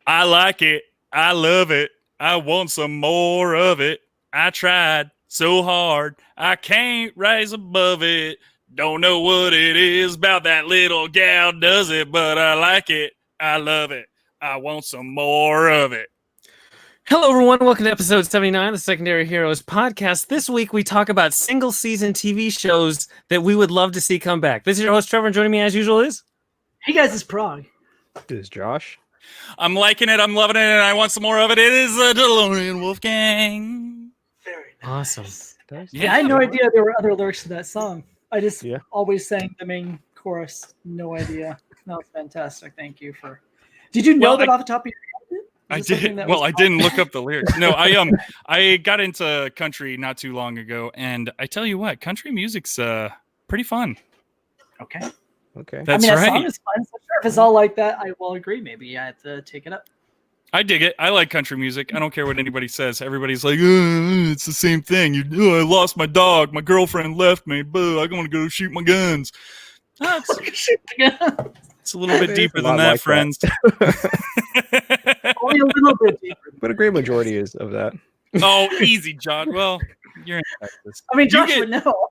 I like it. I love it. I want some more of it. I tried so hard. I can't rise above it. Don't know what it is about that little gal does it, but I like it. I love it. I want some more of it. Hello, everyone. Welcome to episode 79 of the Secondary Heroes podcast. This week, we talk about single-season TV shows that we would love to see come back. This is your host, Trevor, and joining me as usual is... Hey, guys, it's Prague. This is Josh. I'm liking it. I'm loving it, and I want some more of it. It is the DeLorean Wolfgang. Very nice. Awesome. Yeah, I had no idea there were other lyrics to that song. I just always sang the main chorus. No idea. That was fantastic. Thank you for... Did you know that off the top of your head? I did. Well, I didn't look up the lyrics. No, I got into country not too long ago, and I tell you what, country music's pretty fun. Okay. That's that right. song is fun. So sure, if it's all like that, I will agree. Maybe I have to take it up. I dig it. I like country music. I don't care what anybody says. Everybody's like, it's the same thing. I lost my dog. My girlfriend left me. Boo! I'm gonna go shoot my guns. It's a little bit deeper than that, like friends. Only a little bit deeper. But a great majority is of that. Oh, easy, John. Well, you're in Texas. I mean, Josh would know.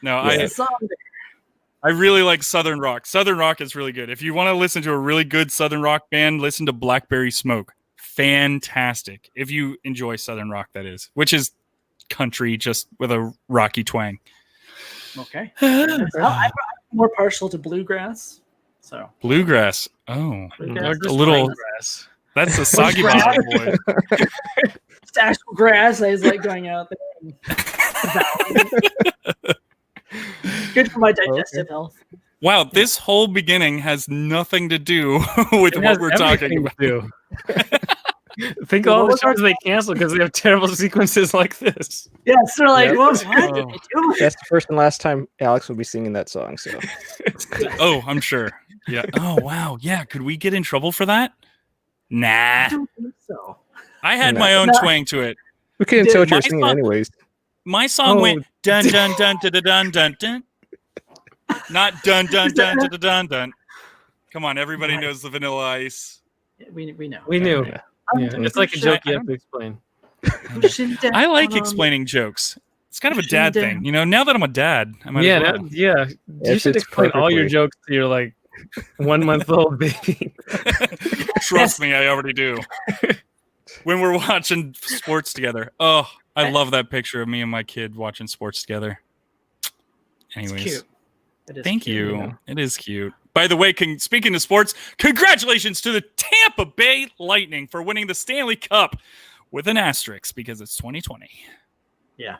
No, I really like Southern rock. Southern rock is really good. If you want to listen to a really good Southern rock band, listen to Blackberry Smoke. Fantastic. If you enjoy Southern rock, that is, which is country just with a rocky twang. Okay. I'm more partial to bluegrass. So bluegrass. Oh, bluegrass. A little. Bluegrass. That's a soggy bottom boy. It's actual grass. I was like going out there. Good for my digestive health. Wow, this whole beginning has nothing to do with what we're talking about. Think of all the shows they cancel because they have terrible sequences like this. Yeah, so like, what did they do? That's the first and last time Alex will be singing that song. So, oh, I'm sure. Yeah. Oh, wow. Yeah. Could we get in trouble for that? Nah. I don't think so. I had my own twang to it. We couldn't tell what you were singing, anyways. My song went dun dun dun dun dun dun dun, not dun dun dun dun dun dun. Come on, everybody knows the Vanilla Ice. We know. We knew. Yeah. It's like a joke you have to explain. I like explaining jokes. It's kind of a dad thing, Now that I'm a dad, I might as well. You should explain all your jokes to your 1-month-old baby. Trust me, I already do. When we're watching sports together, I love that picture of me and my kid watching sports together. Anyways, it's cute. Thank you. It is cute. By the way, speaking of sports, congratulations to the Tampa Bay Lightning for winning the Stanley Cup with an asterisk because it's 2020. Yeah.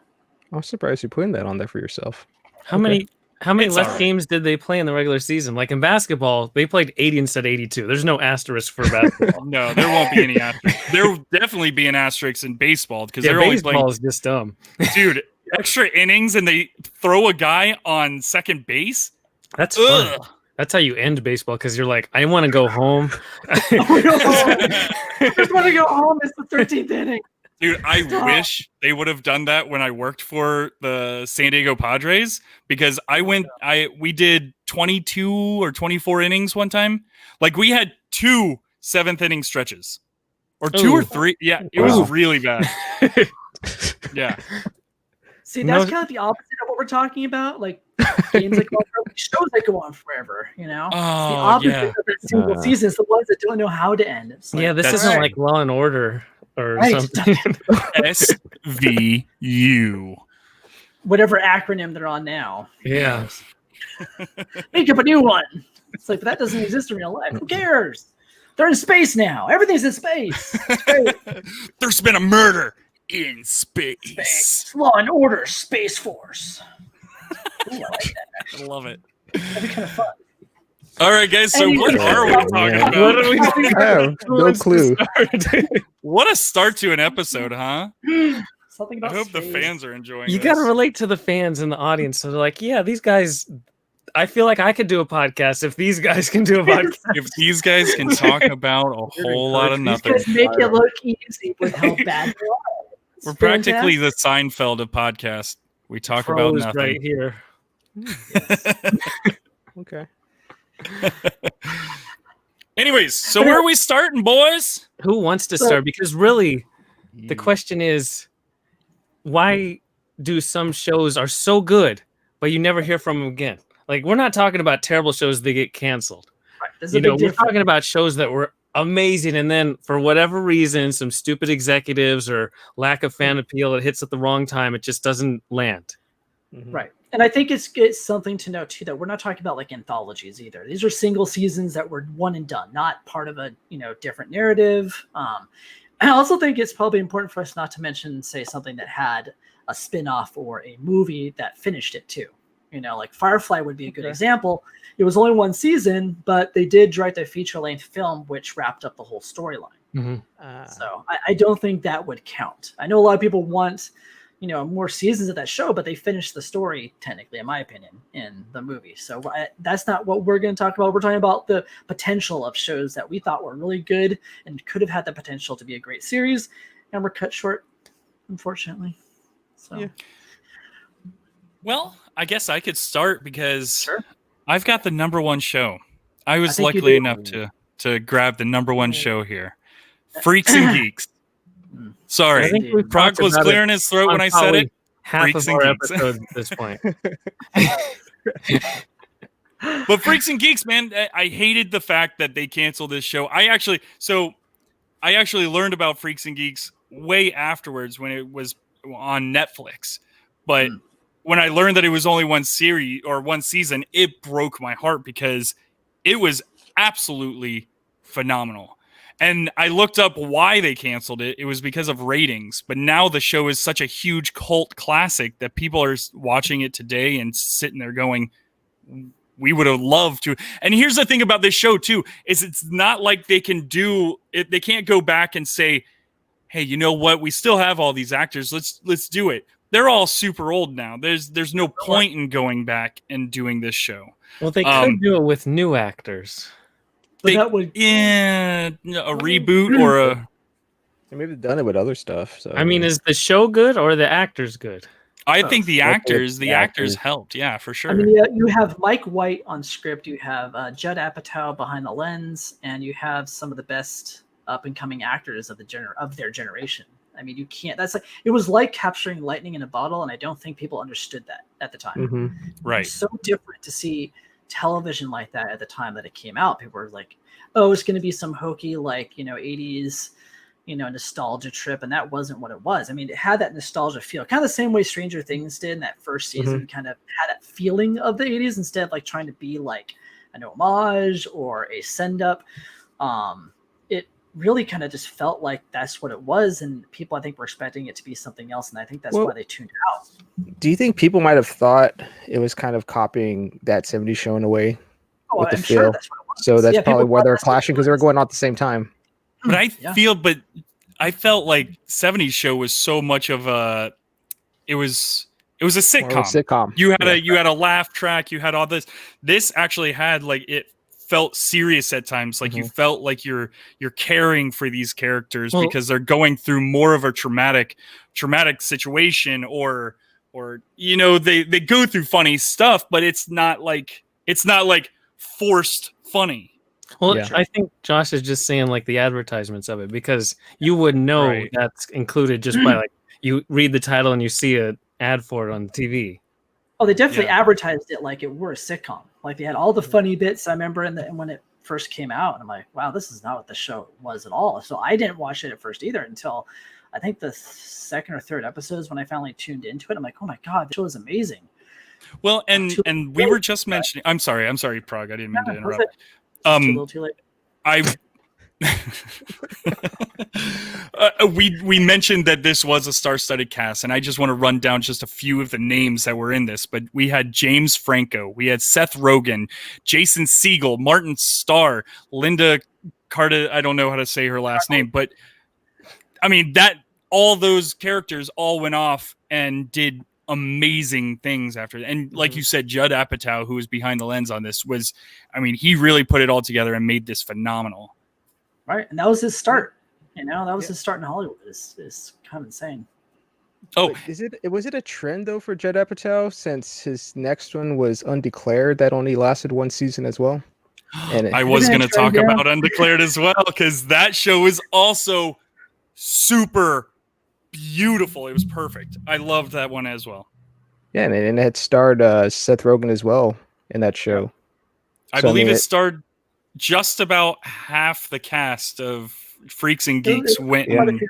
I'm surprised you're putting that on there for yourself. How many less games did they play in the regular season? Like in basketball, they played 80 instead of 82. There's no asterisk for basketball. No, there won't be any asterisk. There will definitely be an asterisk in baseball because they're only playing. Baseball is just dumb. Dude, extra innings and they throw a guy on second base? That's fun. That's how you end baseball because you're like, I want to go home. I just want to go home. It's the 13th inning. Dude, I wish they would have done that when I worked for the San Diego Padres because we did 22 or 24 innings one time. Like we had 2 7th inning stretches or 2 or 3. Yeah, it was really bad. Yeah. See, that's kind of the opposite of what we're talking about. Like games that go on forever, shows that go on forever, Oh, it's the opposite of that single season. It's the ones that don't know how to end. It's like, this isn't like Law and Order or something. SVU. Whatever acronym they're on now. Yeah. Make up a new one. It's like, but that doesn't exist in real life. Who cares? They're in space now. Everything's in space. It's great. There's been a murder in space. Law and Order, Space Force. Ooh, I like that. I love it. That'd be kind of fun. All right, guys. So what are we talking about? What are we talking about? No clue. What a start to an episode, huh? Something about I hope the space. fans are enjoying You this. got to relate to the fans in the audience. So they're like, yeah, these guys, I feel like I could do a podcast if these guys can do a podcast. If these guys can talk about a whole lot of nothing. These guys make it look easy with how bad they are. We're practically the Seinfeld of podcast. We talk about nothing. Right here. Okay. Anyways, so where are we starting, boys? Who wants to start? Because really, the question is, why do some shows are so good, but you never hear from them again? Like, we're not talking about terrible shows that get canceled. Right. There's a big We're difference. talking about shows that were amazing, and then for whatever reason, some stupid executives or lack of fan appeal, it hits at the wrong time. It just doesn't land. Right. And I think it's something to note too that we're not talking about like anthologies either. These are single seasons that were one and done, not part of a different narrative. I also think it's probably important for us not to mention, say, something that had a spin-off or a movie that finished it too. Like Firefly would be a good example. It was only one season, but they did direct a feature-length film which wrapped up the whole storyline. So I don't think that would count. I know a lot of people want more seasons of that show, but they finished the story technically, in my opinion, in the movie. So that's not what we're going to talk about. We're talking about the potential of shows that we thought were really good and could have had the potential to be a great series, and were cut short, unfortunately. So, well, I guess I could start because I've got the number one show. I was lucky enough to grab the number one show here, Freaks and Geeks. Sorry, Prog was clearing his throat when I said it. Half Freaks of and our Geeks. episode at this point. But Freaks and Geeks, man, I hated the fact that they canceled this show. I actually learned about Freaks and Geeks way afterwards when it was on Netflix. But when I learned that it was only one series or one season, it broke my heart because it was absolutely phenomenal. And I looked up why they canceled it. It was because of ratings. But now the show is such a huge cult classic that people are watching it today and sitting there going, we would have loved to. And here's the thing about this show, too, is it's not like they can do it. They can't go back and say, hey, you know what? We still have all these actors. Let's do it. They're all super old now. There's no point in going back and doing this show. Well, they could do it with new actors. That would a reboot or a. They maybe done it with other stuff. So I mean, is the show good or the actors good? I think the actors helped. Yeah, for sure. I mean, you have Mike White on script. You have Judd Apatow behind the lens, and you have some of the best up and coming actors of their generation. I mean, you can't. It was like capturing lightning in a bottle, and I don't think people understood that at the time. Right. It's so different to see television like that at the time that it came out. People were like, oh, it's going to be some hokey 80s nostalgia trip, and that wasn't what it was. I mean, it had that nostalgia feel, kind of the same way Stranger Things did in that first season. Kind of had that feeling of the 80s instead of trying to be like an homage or a send up. It really kind of just felt like that's what it was, and people I think were expecting it to be something else, and I think that's why they tuned out. Do you think people might have thought it was kind of copying that 70s show in a way with the feel? Sure that's what it was. So that's probably why they're clashing, because they were going on at the same time. But I felt like 70s show was so much of a it was a sitcom. You had a laugh track, you had all this. This actually had it felt serious at times. You felt like you're caring for these characters because they're going through more of a traumatic situation or they go through funny stuff, but it's not like forced funny. Well, I think Josh is just saying the advertisements of it, because you would know that's included just by you read the title and you see an ad for it on TV. Oh, they definitely advertised it like it were a sitcom. They had all the funny bits. I remember when it first came out, and I'm like, wow, this is not what the show was at all. So I didn't watch it at first either until I think the second or third episodes when I finally tuned into it. I'm like, oh my God, the show is amazing. Well, and we were just mentioning. I'm sorry, Prog. I didn't mean to interrupt. A little too late. We mentioned that this was a star-studded cast, and I just want to run down just a few of the names that were in this. But we had James Franco, we had Seth Rogen, Jason Segel, Martin Starr, Linda Carter. I don't know how to say her last name, but I mean all those characters all went off and did amazing things after. And like you said, Judd Apatow, who was behind the lens on this, he really put it all together and made this phenomenal. Right, and that was his start. That was his start in Hollywood. Is kind of insane. Oh, was it a trend though for Judd Apatow, since his next one was Undeclared that only lasted one season as well? And I was going to talk Yeah. about Undeclared as well, because that show is also super beautiful. It was perfect. I loved that one as well. yeah, and it had starred Seth Rogen as well in that show. I So, I believe mean, it starred just about half the cast of Freaks and Geeks went Quite a in. few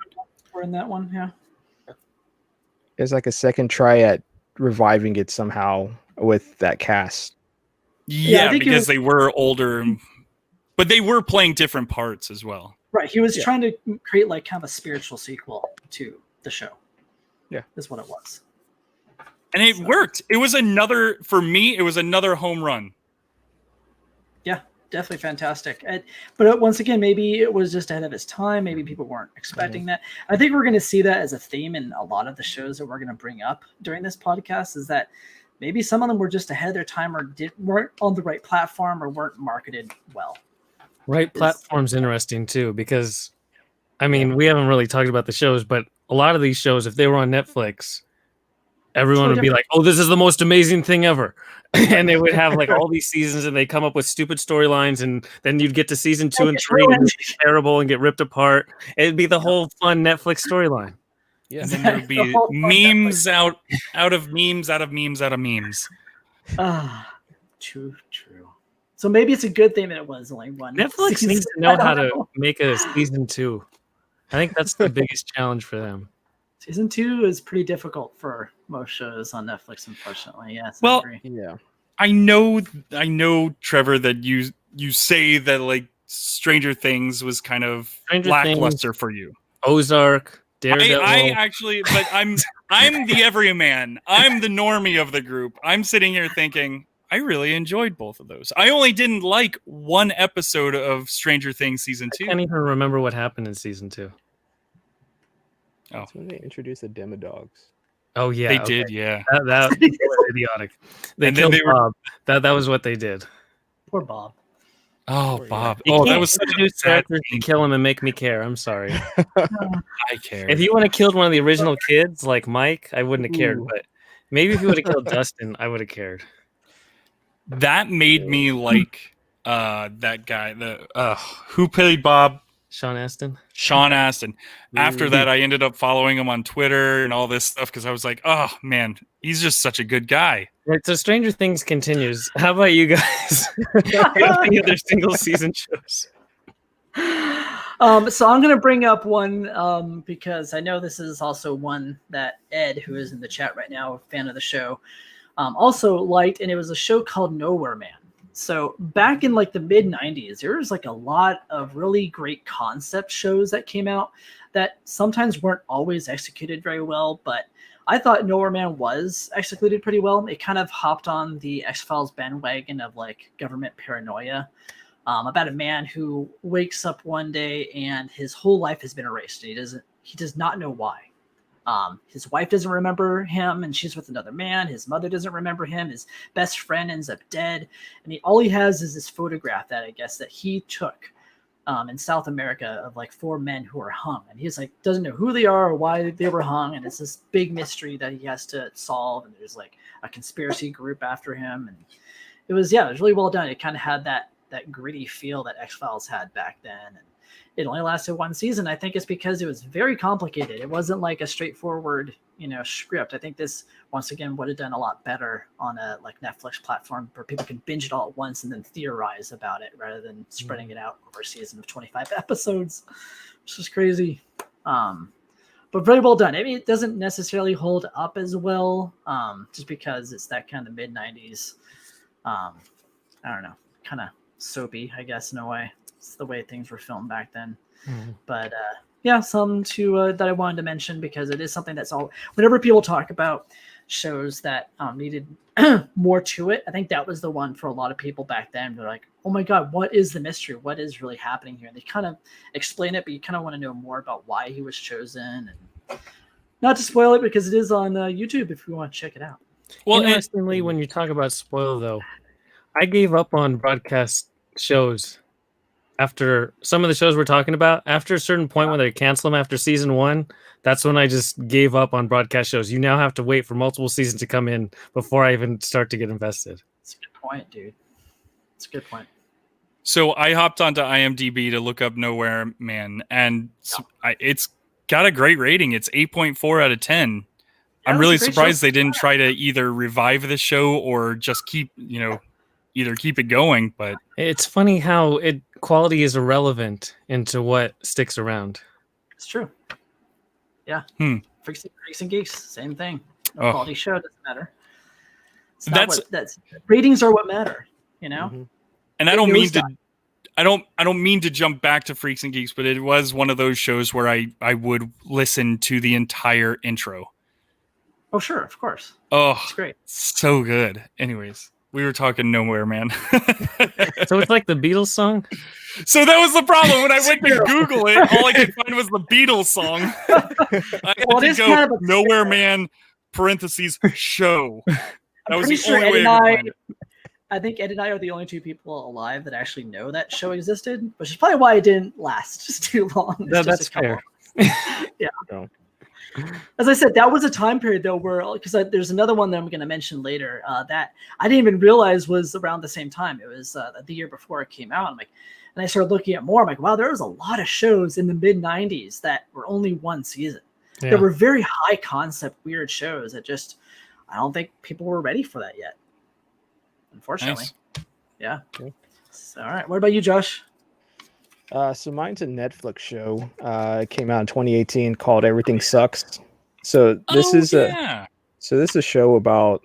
were in that one. Yeah. It's like a second try at reviving it somehow with that cast. Yeah, I Yeah, think it because was- they were older, but they were playing different parts as well. Right. He was Yeah. trying to create like kind of a spiritual sequel to the show. Yeah. Is what it was. And it worked. It was another, for me, it was another home run. Yeah, definitely fantastic. But once again, maybe it was just ahead of its time. Maybe people weren't expecting that. I think we're going to see that as a theme in a lot of the shows that we're going to bring up during this podcast, is that maybe some of them were just ahead of their time or weren't on the right platform or weren't marketed well. Right platform's interesting too, because I mean, we haven't really talked about the shows, but a lot of these shows, if they were on Netflix, everyone would be like, "Oh, this is the most amazing thing ever," and they would have like all these seasons, and they come up with stupid storylines, and then you'd get to season 2 and 3, and it'd be terrible and get ripped apart. It'd be the whole fun Netflix storyline. Yeah. And then there would be memes out of memes. Ah, true. So maybe it's a good thing that it was only one. Netflix season. needs to know how to make a season 2. I think that's the biggest challenge for them. Season 2 is pretty difficult for most shows on Netflix, unfortunately. Yes. Well, I agree. Yeah. I know, Trevor, that you say that like Stranger Things was kind of Stranger lackluster Things, for you. Ozark, Daredevil. I actually, but I'm the everyman. I'm the normie of the group. I'm sitting here thinking I really enjoyed both of those. I only didn't like one episode of Stranger Things season 2. I can't even remember what happened in season 2. That's when they introduced the Demodogs. Oh yeah, They okay. did, yeah. That was idiotic. They And then killed they were- Bob. That was what they did. Poor Bob. Oh, Yeah. Bob. You Oh, that can't was such a introduce sad characters scene. to kill him and make me care. I'm sorry. I care. If you would have killed one of the original kids, like Mike, I wouldn't have cared. Ooh. But maybe if you would have killed Dustin, I would have cared. That made me like that guy, who played Bob? Sean Astin. Sean Astin. After that, I ended up following him on Twitter and all this stuff because I was like, oh man, he's just such a good guy. Right, so Stranger Things continues. How about you guys? Any other single season shows? So I'm going to bring up one because I know this is also one that Ed, who is in the chat right now, a fan of the show, also liked, and it was a show called Nowhere Man. So back in like the mid 90s, there was like a lot of really great concept shows that came out that sometimes weren't always executed very well, but I thought Nowhere Man was executed pretty well. It kind of hopped on the X-Files bandwagon of like government paranoia, about a man who wakes up one day and his whole life has been erased. He does not know why. His wife doesn't remember him and she's with another man. His mother doesn't remember him. His best friend ends up dead. And all he has is this photograph that I guess that he took in South America of like 4 men who are hung. And he's like, doesn't know who they are or why they were hung. And it's this big mystery that he has to solve. And there's like a conspiracy group after him. And it was really well done. It kind of had that gritty feel that X-Files had back then. And it only lasted 1 season. I think it's because it was very complicated. It wasn't like a straightforward, script. I think this, once again, would have done a lot better on a like Netflix platform where people can binge it all at once and then theorize about it rather than spreading it out over a season of 25 episodes, which is crazy. But very well done. I mean, it doesn't necessarily hold up as well, just because it's that kind of mid 90s. I don't know, kind of soapy, I guess, in a way. It's the way things were filmed back then. But some that I wanted to mention because it is something that's all. Whenever people talk about shows that needed more to it, I think that was the one for a lot of people back then. They're like, "Oh my god, what is the mystery? What is really happening here?" And they kind of explain it, but you kind of want to know more about why he was chosen. And not to spoil it because it is on YouTube if you want to check it out. Well, interestingly, when you talk about spoil, though, I gave up on broadcast shows. After some of the shows we're talking about, after a certain point when they cancel them after season 1, that's when I just gave up on broadcast shows. You now have to wait for multiple seasons to come in before I even start to get invested. It's a good point, dude. It's a good point. So I hopped onto IMDb to look up Nowhere Man, and it's got a great rating. It's 8.4 out of 10. Yeah, I'm it was a really great surprised show. they didn't try to either revive this show or just keep, either keep it going. But It's funny how quality is irrelevant into what sticks around. It's true. Yeah. Freaks and Geeks, same thing. Oh. Quality show doesn't matter. It's not that's ratings are what matter, you know. Mhm. And I don't mean to. I don't mean to jump back to Freaks and Geeks, but it was one of those shows where I would listen to the entire intro. Oh, sure, of course. Oh, it's great. So good. Anyways, we were talking Nowhere Man. So it's like the Beatles song? So that was the problem. When I went to Google it, all I could find was the Beatles song. I had to go kind of Nowhere Man, parentheses, show. That was the only way I could find it. I think Ed and I are the only two people alive that actually know that show existed, which is probably why it didn't last just too long. That's fair. Yeah. No. As I said, that was a time period though where, because there's another one that I'm going to mention later that I didn't even realize was around the same time. It was the year before it came out. And I started looking at more. I'm like, wow, there was a lot of shows in the mid '90s that were only one season. Yeah. There were very high concept, weird shows that I don't think people were ready for that yet. Unfortunately. Nice. Yeah. Okay. So, all right. What about you, Josh? So mine's a Netflix show. It came out in 2018 called Everything Sucks. So this is a show about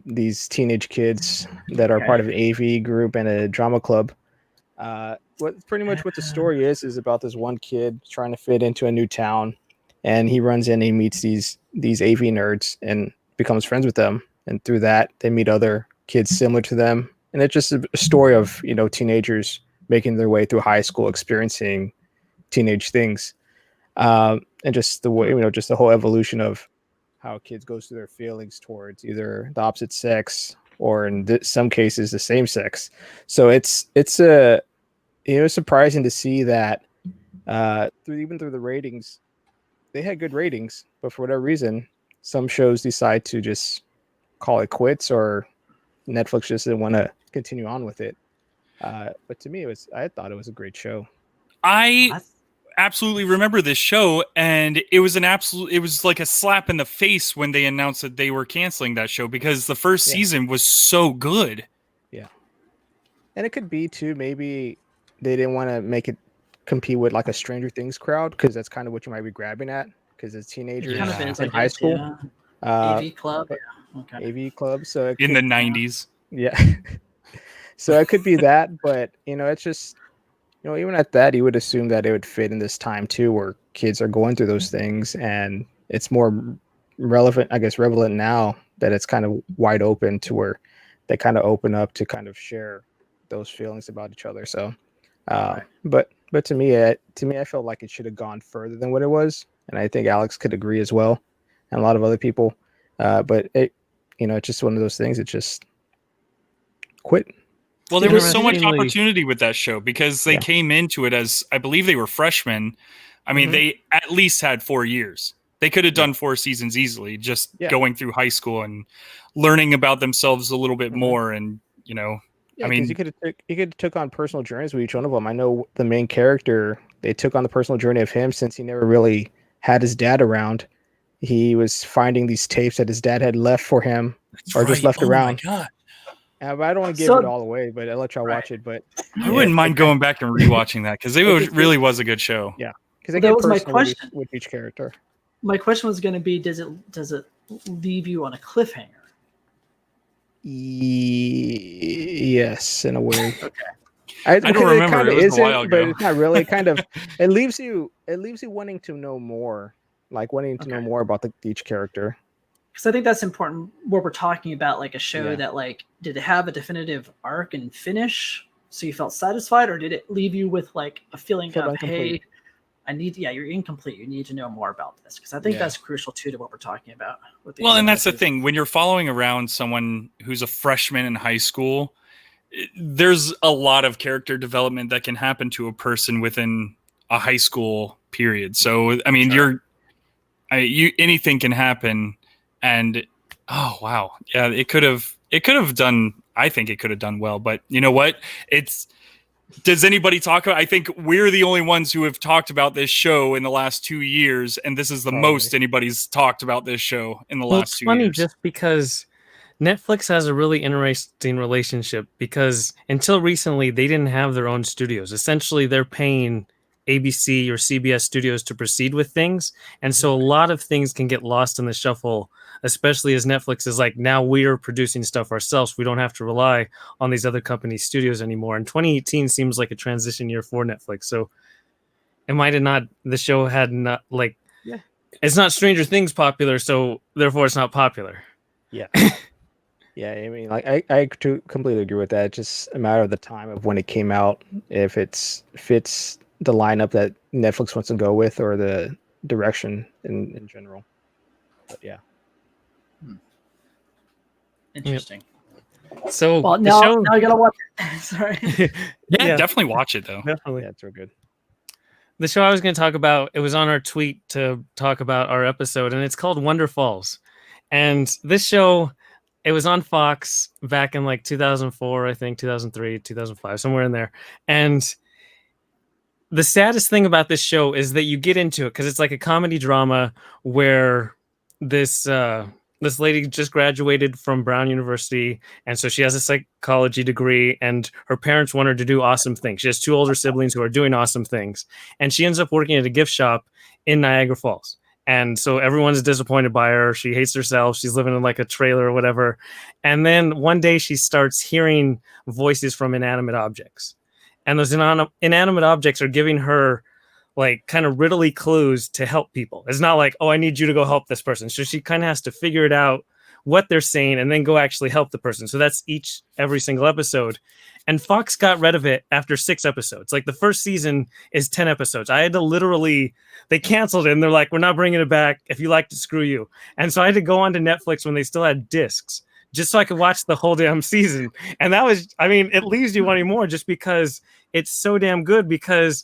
these teenage kids that are part of an AV group and a drama club. What the story is about this one kid trying to fit into a new town, and he runs in and he meets these AV nerds and becomes friends with them, and through that they meet other kids similar to them, and it's just a story of teenagers making their way through high school, experiencing teenage things, and just the way just the whole evolution of how kids goes through their feelings towards either the opposite sex or in some cases the same sex. So it's surprising to see that through the ratings, they had good ratings, but for whatever reason, some shows decide to just call it quits, or Netflix just didn't want to continue on with it. But to me, I thought it was a great show. I absolutely remember this show, and it was like a slap in the face when they announced that they were canceling that show, because the first season was so good. Yeah. And it could be too, maybe they didn't want to make it compete with like a Stranger Things crowd, because that's kind of what you might be grabbing at, because it's teenagers in high school. AV club. AV club. So in the 90s. Yeah. So it could be that, but it's just even at that, you would assume that it would fit in this time too, where kids are going through those things, and it's more relevant now that it's kind of wide open to where they kind of open up to kind of share those feelings about each other. So, but to me, I felt like it should have gone further than what it was, and I think Alex could agree as well, and a lot of other people. But it, it's just one of those things. It just quit. Well, there was so much opportunity with that show, because they came into it as, I believe they were freshmen. I mean, they at least had 4 years. They could have done 4 seasons easily, just going through high school and learning about themselves a little bit more. And, I mean, you could have took on personal journeys with each one of them. I know the main character, they took on the personal journey of him, since he never really had his dad around. He was finding these tapes that his dad had left for him, just left around. My God. But I don't want to give it all away, but I'll let y'all watch it. But I wouldn't mind going back and rewatching that, because it really was a good show. Yeah, because that was my question with each character. My question was going to be: Does it leave you on a cliffhanger? Yes, in a way. Okay. I don't remember. It was a while ago. But it's not really. Kind of, it leaves you wanting to know more, know more about each character. Because I think that's important. What we're talking about, like a show that, like, did it have a definitive arc and finish, so you felt satisfied, or did it leave you with like a feeling of, hey, you're incomplete. You need to know more about this, because I think that's crucial too to what we're talking about. And that's the thing, when you're following around someone who's a freshman in high school, there's a lot of character development that can happen to a person within a high school period. So I mean, anything can happen. And oh wow, yeah, it could have done. I think it could have done well, but you know what? Does anybody talk about? I think we're the only ones who have talked about this show in the last 2 years, and this is the most anybody's talked about this show in the last 2 years. It's funny just because Netflix has a really interesting relationship, because until recently they didn't have their own studios. Essentially, they're paying ABC or CBS studios to proceed with things, and so a lot of things can get lost in the shuffle, especially as Netflix is like, now we are producing stuff ourselves. We don't have to rely on these other companies' studios anymore. And 2018 seems like a transition year for Netflix. So it might have not, the show had not, like, it's not Stranger Things popular, so therefore it's not popular. Yeah. Yeah, I mean, like I completely agree with that. It's just a matter of the time of when it came out, if it fits the lineup that Netflix wants to go with, or the direction in general. But yeah. Interesting. Yep. So now I gotta watch it. Sorry. yeah, definitely watch it though. Definitely, yeah, it's real good. The show I was going to talk about, it was on our tweet to talk about our episode, and it's called Wonder Falls. And this show, it was on Fox back in like 2004, I think, 2003, 2005, somewhere in there. And the saddest thing about this show is that you get into it because it's like a comedy drama where this lady just graduated from Brown University, and so she has a psychology degree, and her parents want her to do awesome things. She has 2 older siblings who are doing awesome things, and she ends up working at a gift shop in Niagara Falls. And so everyone's disappointed by her. She hates herself. She's living in like a trailer or whatever. And then one day she starts hearing voices from inanimate objects. And those inanimate objects are giving her like kind of riddly clues to help people. It's not like, oh, I need you to go help this person. So she kind of has to figure it out, what they're saying, and then go actually help the person. So that's every single episode. And Fox got rid of it after 6 episodes. Like the first season is 10 episodes. I had to they canceled it, and they're like, we're not bringing it back. If you like to, screw you. And so I had to go on to Netflix when they still had discs, just so I could watch the whole damn season. And that was, I mean, it leaves you wanting more just because it's so damn good, because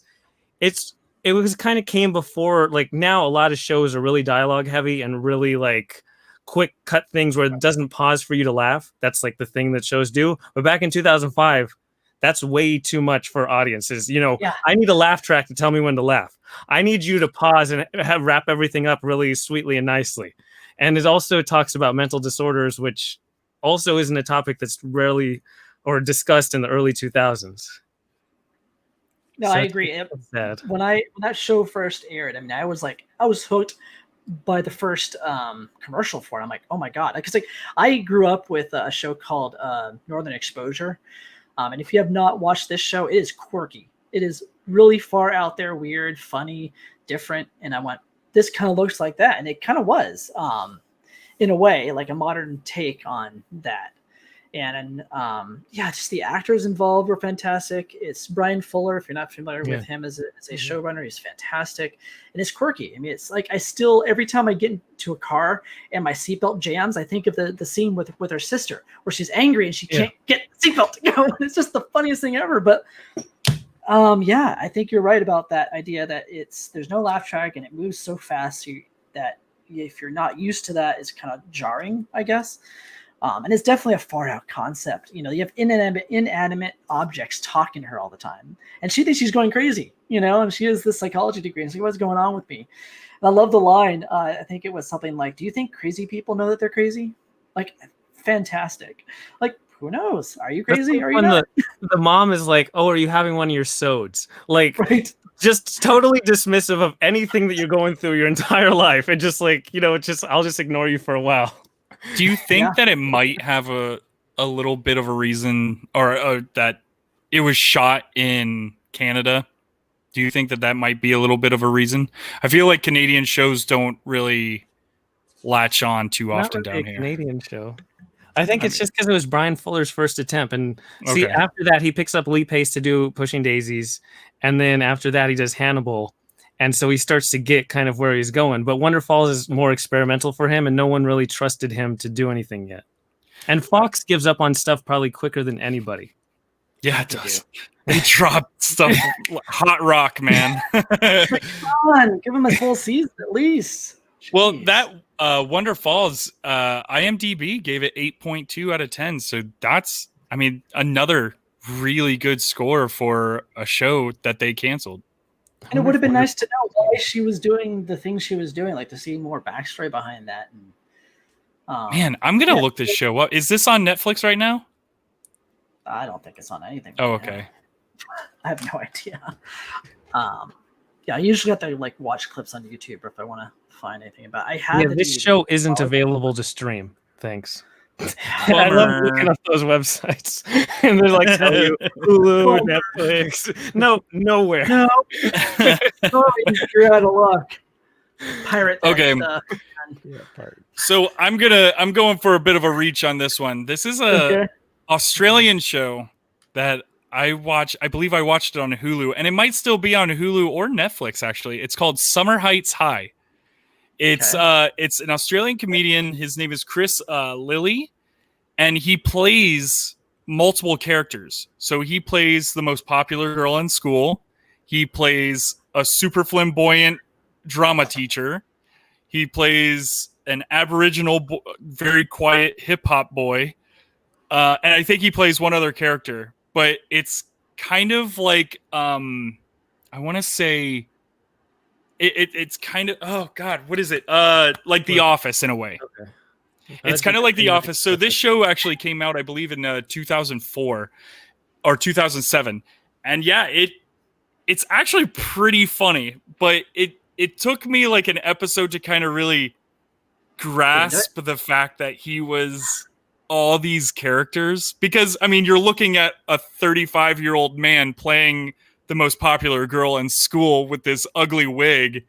it was kind of came before, like now a lot of shows are really dialogue heavy and really like quick cut things where it doesn't pause for you to laugh. That's like the thing that shows do. But back in 2005, that's way too much for audiences. I need a laugh track to tell me when to laugh. I need you to pause and wrap everything up really sweetly and nicely. And it also talks about mental disorders, which also isn't a topic that's rarely or discussed in the early 2000s. No, I agree. When that show first aired, I mean, I was hooked by the first commercial for it. I'm like, oh my god, because like I grew up with a show called Northern Exposure, and if you have not watched this show, it is quirky. It is really far out there, weird, funny, different, and I went, this kind of looks like that, and it kind of was, in a way, like a modern take on that. And just the actors involved were fantastic. It's Brian Fuller. If you're not familiar with him as a showrunner, he's fantastic. And it's quirky. I mean, it's like every time I get into a car and my seatbelt jams, I think of the scene with her sister where she's angry and she can't get the seatbelt to go. It's just the funniest thing ever. But I think you're right about that idea that there's no laugh track and it moves so fast that if you're not used to that, it's kind of jarring, I guess. And it's definitely a far out concept. You have inanimate objects talking to her all the time. And she thinks she's going crazy, and she has this psychology degree. And she's like, what's going on with me? And I love the line. I think it was something like, do you think crazy people know that they're crazy? Like, fantastic. Like, who knows? Are you crazy? Are you not? The mom is like, oh, are you having one of your sods? Like, right. Just totally dismissive of anything that you're going through your entire life. And just like, I'll just ignore you for a while. Do you think that it might have a little bit of a reason, or that it was shot in Canada? Do you think that might be a little bit of a reason? I feel like Canadian shows don't really latch on too often down here. Canadian show. I think it's just because it was Brian Fuller's first attempt. And see, after that, he picks up Lee Pace to do Pushing Daisies. And then after that, he does Hannibal. And so he starts to get kind of where he's going. But Wonder Falls is more experimental for him, and no one really trusted him to do anything yet. And Fox gives up on stuff probably quicker than anybody. Yeah, it does. They drop stuff. Hot rock, man. Come on, give him a full season at least. Jeez. Well, that Wonder Falls, IMDb gave it 8.2 out of 10. So that's, I mean, another really good score for a show that they canceled. And it would have been nice to know why she was doing the things she was doing, like to see more backstory behind that. And, man, I'm gonna look this show up. Is this on Netflix right now? I don't think it's on anything. Oh, okay. I have no idea. I usually have to like watch clips on YouTube if I want to find anything about it. I have this show isn't available to stream. Thanks. Bummer. I love looking up those websites, and they're like, tell you Hulu, Netflix. No, nowhere. No, you're out of luck. Pirate. Okay. So I'm going for a bit of a reach on this one. This is a Australian show that I believe I watched it on Hulu, and it might still be on Hulu or Netflix. Actually, it's called Summer Heights High. It's an Australian comedian. His name is Chris Lilly, and he plays multiple characters. So he plays the most popular girl in school. He plays a super flamboyant drama teacher. He plays an Aboriginal, very quiet hip hop boy, and I think he plays one other character. But it's kind of like I want to say. It's kind of, oh God, what is it? Like The Office in a way. Okay. It's kind of like The Office. So this show actually came out, I believe, in 2004 or 2007, and yeah, it's actually pretty funny. But it took me like an episode to kind of really grasp the fact that he was all these characters, because I mean, you're looking at a 35-year-old man playing the most popular girl in school with this ugly wig,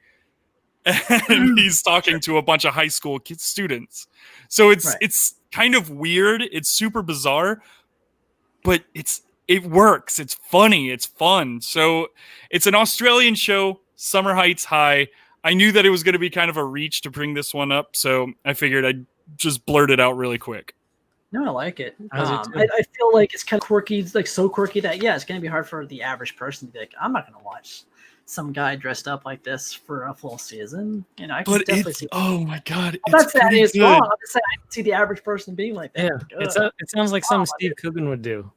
and he's talking to a bunch of high school students. So it's kind of weird. It's super bizarre, but it works. It's funny. It's fun. So it's an Australian show, Summer Heights High. I knew that it was going to be kind of a reach to bring this one up, so I figured I'd just blurt it out really quick. No, I like it. I feel like it's kind of quirky. It's like so quirky that it's going to be hard for the average person to be like, I'm not going to watch some guy dressed up like this for a full season. You know, I can definitely see. Oh my God, I'm not saying it's wrong. I'm just saying I can see the average person being like that. Yeah, it sounds like something Steve Coogan would do.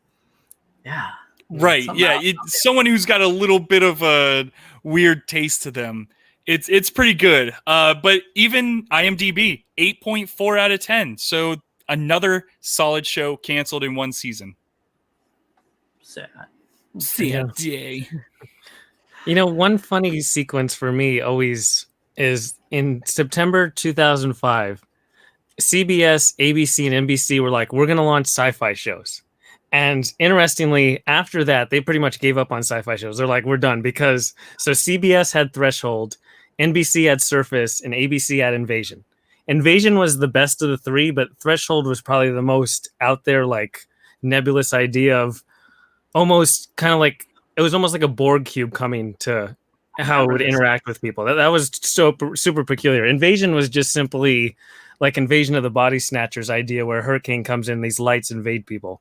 Yeah. Right. Yeah. It's someone who's got a little bit of a weird taste to them. It's pretty good. But even IMDb 8.4 out of 10. So another solid show canceled in one season. Sad day. You know, one funny sequence for me always is in September 2005, CBS, ABC, and NBC were like, we're going to launch sci-fi shows. And interestingly, after that, they pretty much gave up on sci-fi shows. They're like, we're done, because so CBS had Threshold, NBC had Surface, and ABC had Invasion. Invasion was the best of the three, but Threshold was probably the most out there, like nebulous idea of almost kind of like, it was almost like a Borg cube coming to how it would interact with people. That was so super peculiar. Invasion was just simply like Invasion of the Body Snatchers idea, where a hurricane comes in, these lights invade people.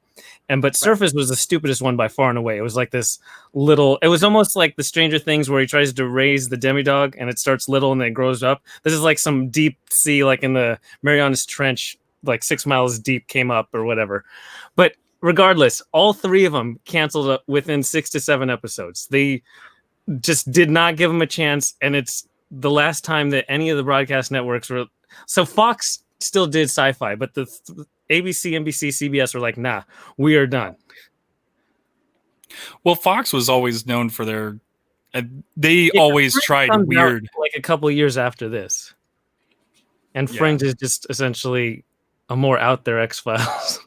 But Surface was the stupidest one by far and away. It was like this little, it was almost like the Stranger Things where he tries to raise the demidog and it starts little and then it grows up. This is like some deep sea, like in the Marianas Trench, like 6 miles deep came up or whatever. But regardless, all three of them canceled within 6 to 7 episodes. They just did not give them a chance. And it's the last time that any of the broadcast networks were. So Fox still did sci-fi, but the ABC, NBC, CBS were like, nah, we are done. Well, Fox was always known for their, they always tried weird. Like a couple of years after this. And Fringe is just essentially a more out there X-Files.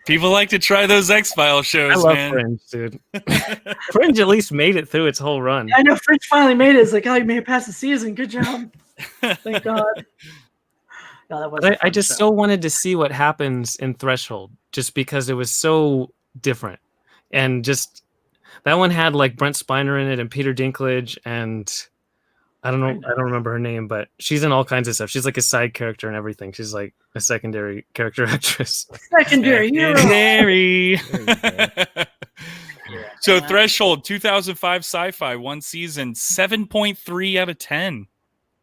People like to try those X-Files shows, I love man. Fringe, dude. Fringe at least made it through its whole run. I know Fringe finally made it. It's like, oh, you made it past the season. Good job. Thank God. No, that was I just so wanted to see what happens in Threshold, just because it was so different. And just that one had like Brent Spiner in it and Peter Dinklage, and I don't remember her name, but she's in all kinds of stuff. She's like a side character and everything. She's like a secondary character actress. Secondary. So Threshold, 2005 sci-fi, one season, 7.3 out of 10.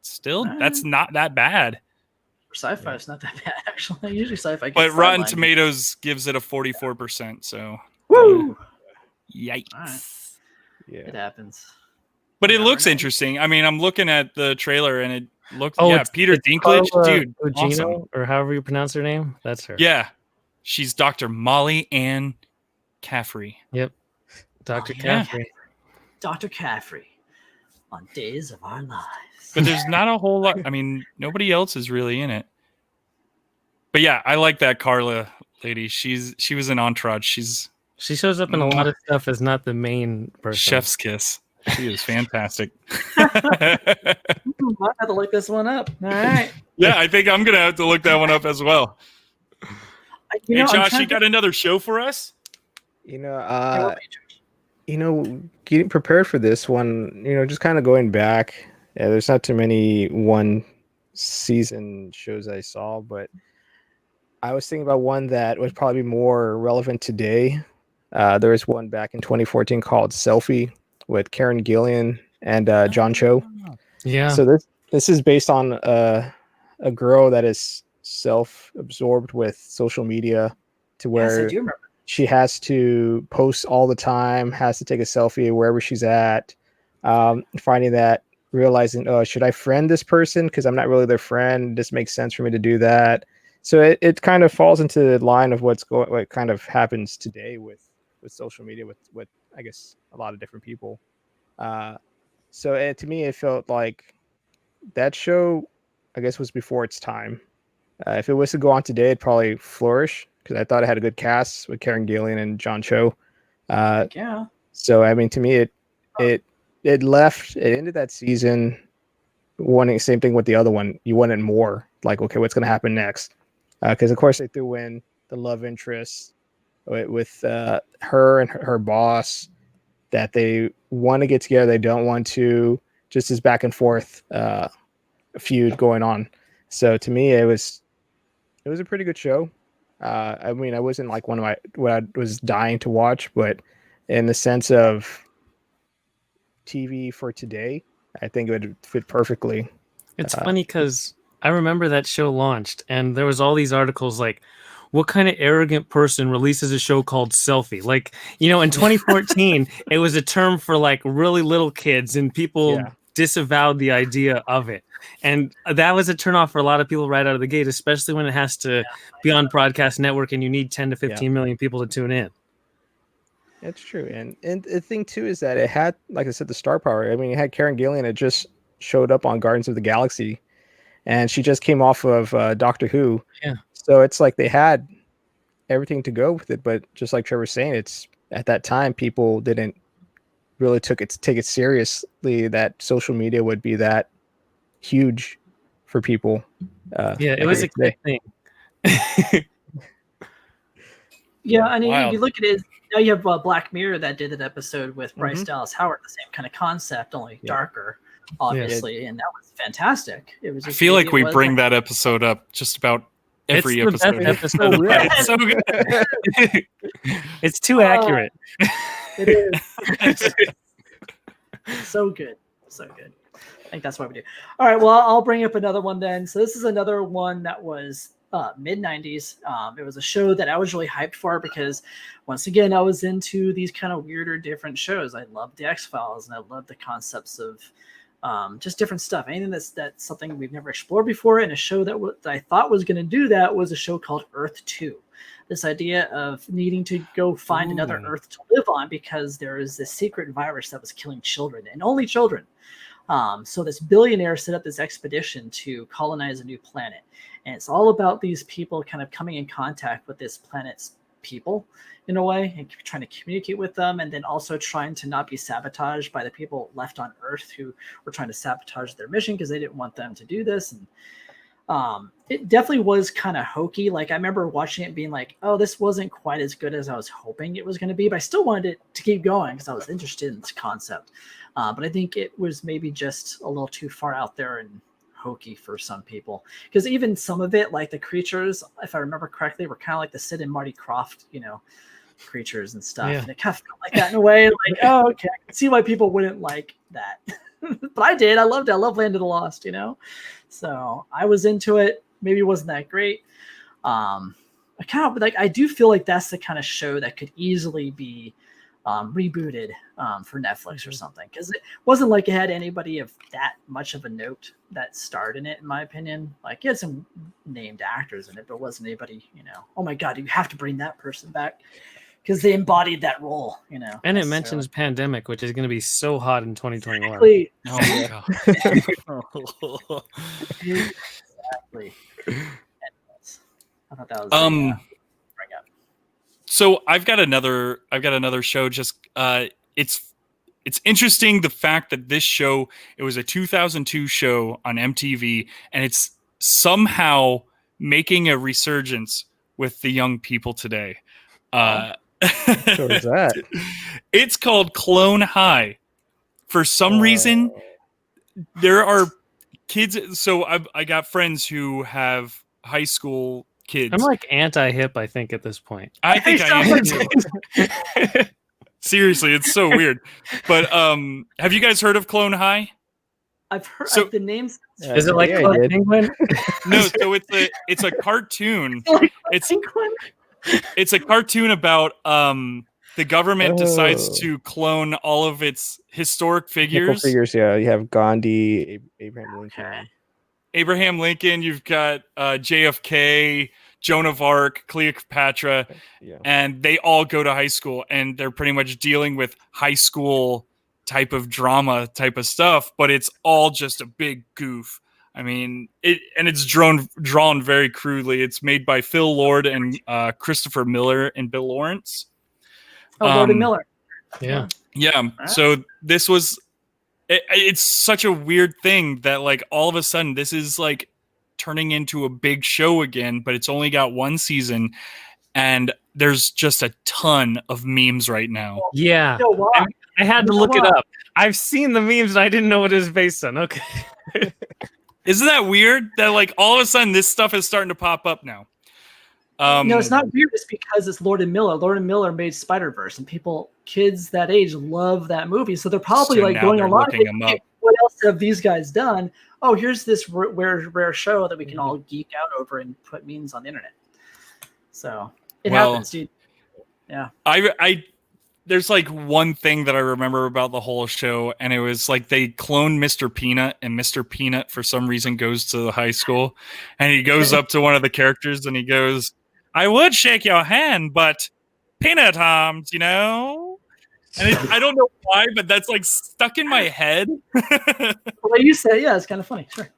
Still, that's not that bad. For Sci-fi is not that bad, actually. Usually sci-fi. But gets Rotten sidelined. Tomatoes gives it a 44%. So, Woo! yikes. All right. Yeah. It happens. But it Whatever, looks man. interesting. I mean, I'm looking at the trailer and it looks, Oh, Peter it's Dinklage, Carla dude, Gugino, awesome. or however you pronounce her name. That's her. Yeah, she's Dr. Molly Ann Caffrey. Yep, Dr. Molly Caffrey. Dr. Caffrey on Days of Our Lives. But there's not a whole lot. I mean, nobody else is really in it. But yeah, I like that Carla lady. She was an Entourage. She shows up in a lot of stuff as not the main person. Chef's kiss. She is fantastic. I have to look this one up. All right. Yeah, I think I'm gonna have to look that one up as well. Hey, Josh, you got another show for us? Getting prepared for this one, just kind of going back. Yeah, there's not too many one season shows I saw, but I was thinking about one that was probably more relevant today. There was one back in 2014 called Selfie with Karen Gillan and John Cho. Yeah. So this is based on a girl that is self-absorbed with social media to where Yes, I do remember. she has to post all the time, has to take a selfie wherever she's at, finding that, realizing, oh, should I friend this person? Because I'm not really their friend. This makes sense for me to do that. So it kind of falls into the line of what kind of happens today with social media, with I guess a lot of different people. So to me, it felt like that show, I guess, was before its time. If it was to go on today, it'd probably flourish because I thought it had a good cast with Karen Gillan and John Cho. Yeah. So I mean, to me, it ended that season wanting same thing with the other one. You wanted more. Like, okay, what's going to happen next? Because of course they threw in the love interest with her and her boss, that they want to get together, they don't want to, just this back and forth feud going on. So to me, it was a pretty good show. I mean, I wasn't like what I was dying to watch, but in the sense of TV for today, I think it would fit perfectly. It's funny because I remember that show launched and there was all these articles like, what kind of arrogant person releases a show called Selfie? Like, in 2014, it was a term for like really little kids, and people disavowed the idea of it. And that was a turnoff for a lot of people right out of the gate, especially when it has to be on broadcast network and you need 10 to 15 million people to tune in. It's true. And the thing too is that it had, like I said, the star power. I mean, it had Karen Gillan. It just showed up on Guardians of the Galaxy, and she just came off of Doctor Who. Yeah. So it's like they had everything to go with it. But just like Trevor's saying, it's at that time people didn't really take it seriously that social media would be that huge for people. It was a good thing. Yeah, I mean, if you look at it, now you have Black Mirror that did an episode with Bryce Dallas Howard, the same kind of concept, only darker, obviously, and that was fantastic. It was. I feel like we bring that episode up just about every episode. The best episode. It's so good. It's too accurate. It is. So good. So good. I think that's what we do. All right, well, I'll bring up another one then. So this is another one that was mid-90s. It was a show that I was really hyped for because, once again, I was into these kind of weirder, different shows. I loved the X-Files, and I loved the concepts of just different stuff. Anything that's something we've never explored before. And a show that I thought was going to do that was a show called Earth 2. This idea of needing to go find another Earth to live on because there is this secret virus that was killing children, and only children. So this billionaire set up this expedition to colonize a new planet. And it's all about these people kind of coming in contact with this planet's people in a way and trying to communicate with them, and then also trying to not be sabotaged by the people left on Earth who were trying to sabotage their mission because they didn't want them to do this. And it definitely was kind of hokey. Like, I remember watching it being like, oh, this wasn't quite as good as I was hoping it was going to be, but I still wanted it to keep going because I was interested in this concept. But I think it was maybe just a little too far out there and hokey for some people, because even some of it, like the creatures, if I remember correctly, were kind of like the Sid and Marty Krofft, creatures and stuff. And it kind of felt like that in a way. Like, oh, okay, I can see why people wouldn't like that. But I did. I loved it. I love Land of the Lost, So I was into it. maybe it wasn't that great. I kind of like, I do feel like that's the kind of show that could easily be rebooted for Netflix or something, because it wasn't like it had anybody of that much of a note that starred in it, in my opinion. Like, it had some named actors in it, but it wasn't anybody, oh my god, you have to bring that person back because they embodied that role, And it mentions pandemic, which is going to be so hot in 2021. Exactly. Oh my god. Exactly. I thought that was bring up. So I've got another show. Just it's interesting the fact that this show, it was a 2002 show on MTV, and it's somehow making a resurgence with the young people today. What show is that? It's called Clone High. For some reason, there are kids. So I got friends who have high school kids. I'm like anti-hip, I think, at this point. I think I am too. Seriously, it's so weird. But have you guys heard of Clone High? I've heard the names. Is it like a penguin? No, so it's a cartoon. Penguin? It's a cartoon about the government decides to clone all of its historic figures. Yeah. You have Gandhi, Abraham Lincoln. Okay. Abraham Lincoln, you've got JFK, Joan of Arc, Cleopatra, and they all go to high school, and they're pretty much dealing with high school type of drama type of stuff, but it's all just a big goof. I mean, it's drawn very crudely. It's made by Phil Lord and Christopher Miller and Bill Lawrence. Oh, Lord and Miller. Yeah. Yeah. So this was... It's such a weird thing that, like, all of a sudden this is like turning into a big show again, but it's only got one season, and there's just a ton of memes right now. Yeah. I had to look it up. I've seen the memes and I didn't know what it was based on. Okay. Isn't that weird that, like, all of a sudden this stuff is starting to pop up now? No, it's not weird. It's because it's Lord and Miller. Lord and Miller made Spider-Verse, and kids that age love that movie. So they're probably like going along. What else have these guys done? Oh, here's this rare show that we can all geek out over and put memes on the internet. So it happens, dude. Yeah. There's like one thing that I remember about the whole show, and it was like they cloned Mr. Peanut, and Mr. Peanut for some reason goes to the high school, and he goes up to one of the characters and he goes, "I would shake your hand, but peanut arms, And I don't know why, but that's like stuck in my head. The way you say, yeah, it's kind of funny. Sure.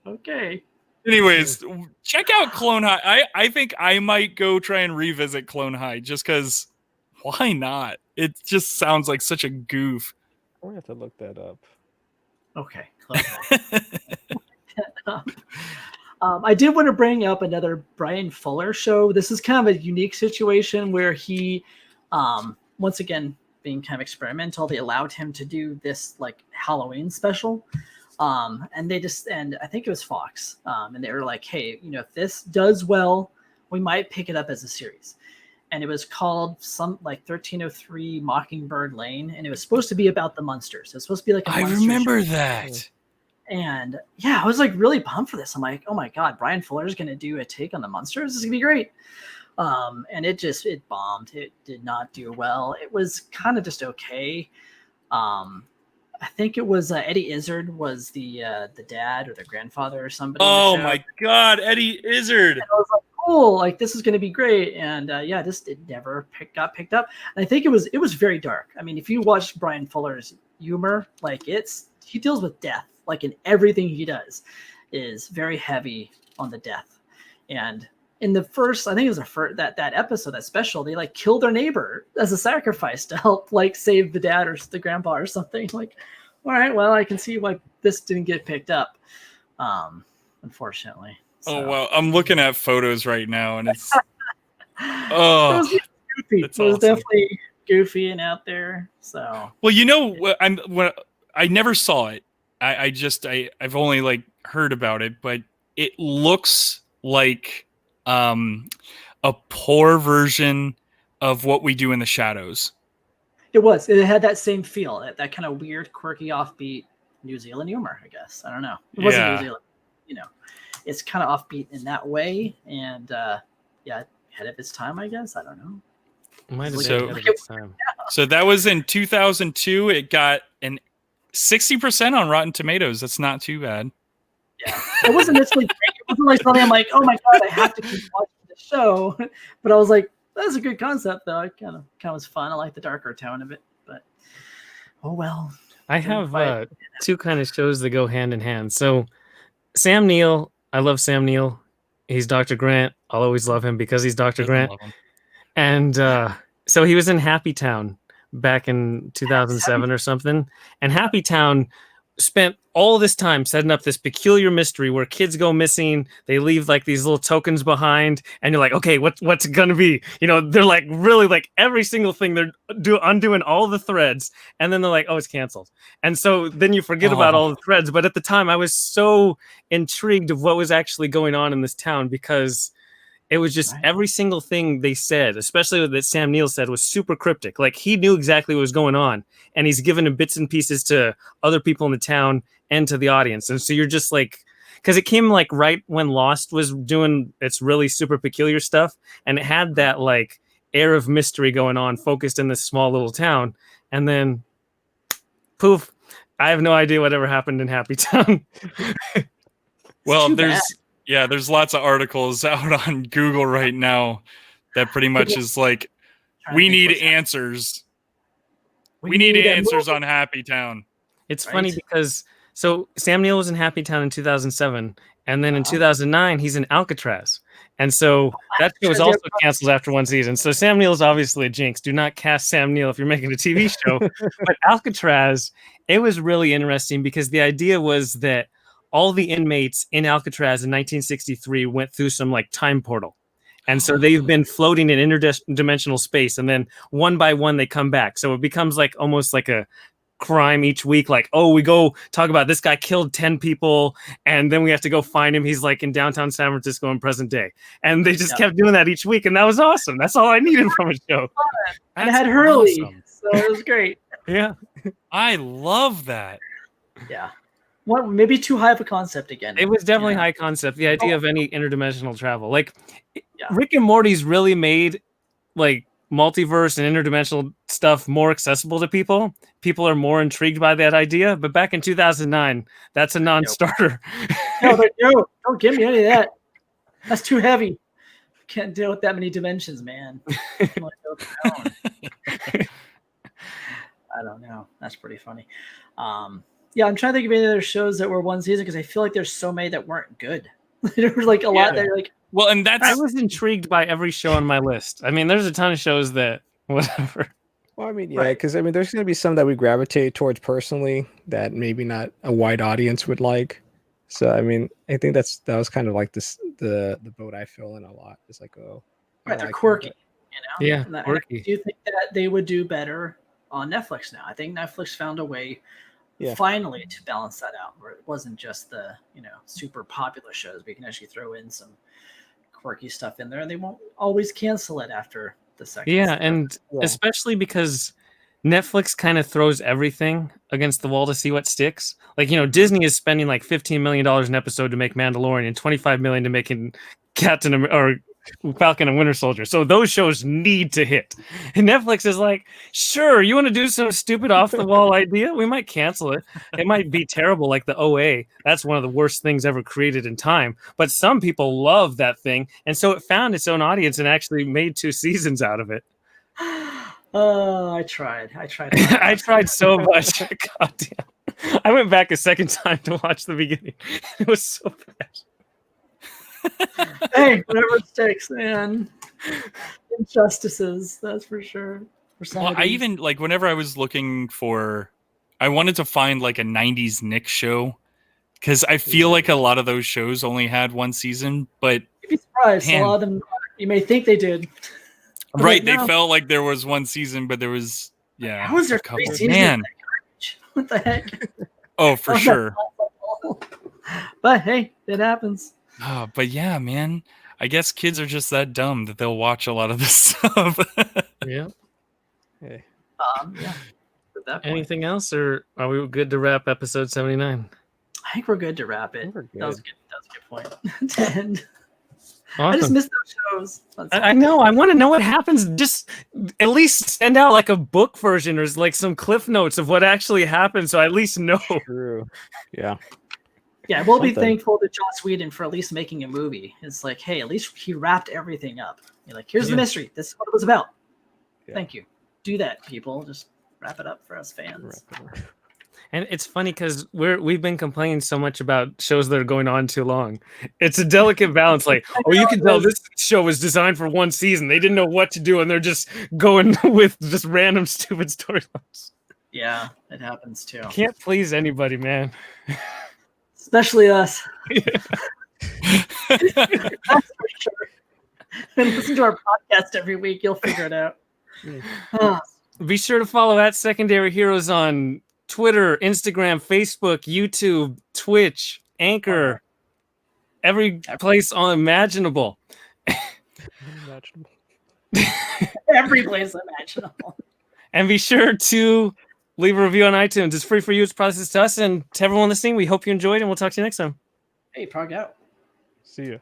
Okay. Anyways, check out Clone High. I think I might go try and revisit Clone High just because. Why not? It just sounds like such a goof. I'm gonna have to look that up. Okay. Clone High. I did want to bring up another Brian Fuller show. This is kind of a unique situation where he, once again, being kind of experimental, they allowed him to do this like Halloween special. And I think it was Fox. And they were like, hey, if this does well, we might pick it up as a series. And it was called 1303 Mockingbird Lane. And it was supposed to be about the Munsters. It was supposed to be like I remember that. And yeah, I was like really pumped for this. I'm like, oh my God, Brian Fuller's going to do a take on the Munsters. This is going to be great. And it bombed. It did not do well. It was kind of just okay. I think it was Eddie Izzard was the dad or the grandfather or somebody. Oh my God, Eddie Izzard. And I was like, cool, like this is going to be great. And it never got picked up. And I think it was very dark. I mean, if you watch Brian Fuller's humor, like he deals with death. Like in everything he does is very heavy on the death. And in the first, I think it was that episode, that special, they like killed their neighbor as a sacrifice to help like save the dad or the grandpa or something. Like, all right, well, I can see why this didn't get picked up, unfortunately. So. Oh, well, I'm looking at photos right now and it's, it was goofy. It was definitely goofy and out there. So, well, I never saw it. I've only like heard about it, but it looks like a poor version of What We Do in the Shadows. It had that same feel, that kind of weird, quirky, offbeat, New Zealand humor, I guess. I don't know. It wasn't New Yeah. Zealand. You know, it's kind of offbeat in that way, and yeah, ahead of its time, I guess. I don't know. Might have So- been ahead of its time. So that was in 2002. It got an 60% on Rotten Tomatoes. That's not too bad. Yeah, it wasn't necessarily great. It wasn't like something I'm like, oh my god, I have to keep watching the show. But I was like, that's a good concept, though. It kind of was fun. I like the darker tone of it, but oh well. I have two kind of shows that go hand in hand. So Sam Neill, I love Sam Neill. He's Dr. Grant. I'll always love him because he's Dr. Doesn't Grant. love 'em. And so he was in Happy Town back in 2007 or something. And Happy Town spent all this time setting up this peculiar mystery where kids go missing. They leave like these little tokens behind, and you're like, okay, what's it gonna be? You know, they're like really like every single thing they're undoing all the threads, and then they're like, oh, it's canceled. And so then you forget about all the threads. But at the time, I was so intrigued of what was actually going on in this town because it was just every single thing they said, especially that Sam Neill said, was super cryptic. Like he knew exactly what was going on, and he's given bits and pieces to other people in the town and to the audience. And so you're just like, because it came like right when Lost was doing its really super peculiar stuff, and it had that like air of mystery going on, focused in this small little town, and then poof, I have no idea whatever happened in Happy Town. Well, there's lots of articles out on Google right now that pretty much is like, we need answers. We need answers on Happy Town. It's funny because so Sam Neill was in Happy Town in 2007, and then in 2009 he's in Alcatraz, and so that show was also canceled after one season. So Sam Neill is obviously a jinx. Do not cast Sam Neill if you're making a TV show. But Alcatraz, it was really interesting because the idea was that all the inmates in Alcatraz in 1963 went through some like time portal. And so they've been floating in interdimensional space, and then one by one they come back. So it becomes like almost like a crime each week. Like, oh, we go talk about this guy killed 10 people, and then we have to go find him. He's like in downtown San Francisco in present day. And they just kept doing that each week, and that was awesome. That's all I needed from a show. And it had Hurley, so it was great. Yeah. I love that. Yeah. What, maybe too high of a concept again. It was definitely high concept. The idea of any interdimensional travel, like Rick and Morty's, really made like multiverse and interdimensional stuff more accessible to people. People are more intrigued by that idea. But back in 2009, that's a non-starter. No, don't give me any of that. That's too heavy. Can't deal with that many dimensions, man. I don't know. That's pretty funny. Yeah, I'm trying to think of any other shows that were one season because I feel like there's so many that weren't good. There were like a lot that are like. Well, and I was intrigued by every show on my list. I mean, there's a ton of shows that whatever. Well, I mean, yeah, because I mean, there's going to be some that we gravitate towards personally that maybe not a wide audience would like. So, I mean, I think that was kind of like the boat I feel in a lot. It's like, oh, right, they're quirky, you know. Yeah, quirky. Do you think that they would do better on Netflix now? I think Netflix found a way. Yeah. Finally to balance that out, where it wasn't just the super popular shows. We can actually throw in some quirky stuff in there, and they won't always cancel it after the second. Yeah, and especially because Netflix kind of throws everything against the wall to see what sticks. Like Disney is spending like $15 million an episode to make Mandalorian, and $25 million to make Falcon and Winter Soldier. So those shows need to hit. And Netflix is like, sure, you want to do some stupid off the wall idea? We might cancel it. It might be terrible, like the OA. That's one of the worst things ever created in time. But some people love that thing. And so it found its own audience and actually made 2 seasons out of it. Oh, I tried. I tried so much. God damn. I went back a second time to watch the beginning. It was so bad. Hey, whatever it takes, man. Injustices, that's for sure. Well, I even like whenever I was looking for, I wanted to find like a 90s Nick show because I feel like a lot of those shows only had 1 season, but you'd be surprised. A lot of them, you may think they did. Right, they felt like there was 1 season, but there was How was there 3 seasons? Man, what the heck? Oh, for sure. But hey, it happens. Oh, but yeah, man. I guess kids are just that dumb that they'll watch a lot of this stuff. Yeah. Hey. Yeah. that point. Anything else, or are we good to wrap episode 79? I think we're good to wrap it. That was good. That was a good point to end. Awesome. I just missed those shows. I know. I want to know what happens. Just at least send out like a book version or like some cliff notes of what actually happened, so I at least know. True. Yeah. Yeah, we'll be thankful to Joss Whedon for at least making a movie. It's like, hey, at least he wrapped everything up. You're like, here's the mystery. This is what it was about. Yeah. Thank you. Do that, people. Just wrap it up for us fans. And it's funny because we've been complaining so much about shows that are going on too long. It's a delicate balance. Like, you can tell this show was designed for one season. They didn't know what to do, and they're just going with just random stupid storylines. Yeah, it happens too. Can't please anybody, man. Especially us. That's for sure. And listen to our podcast every week. You'll figure it out. Be sure to follow at Secondary Heroes on Twitter, Instagram, Facebook, YouTube, Twitch, Anchor, every place imaginable. Every place imaginable. And be sure to leave a review on iTunes. It's free for you. It's processed to us. And to everyone listening, we hope you enjoyed, and we'll talk to you next time. Hey, prog out. See ya.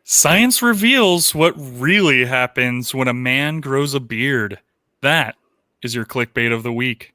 Science reveals what really happens when a man grows a beard. That is your clickbait of the week.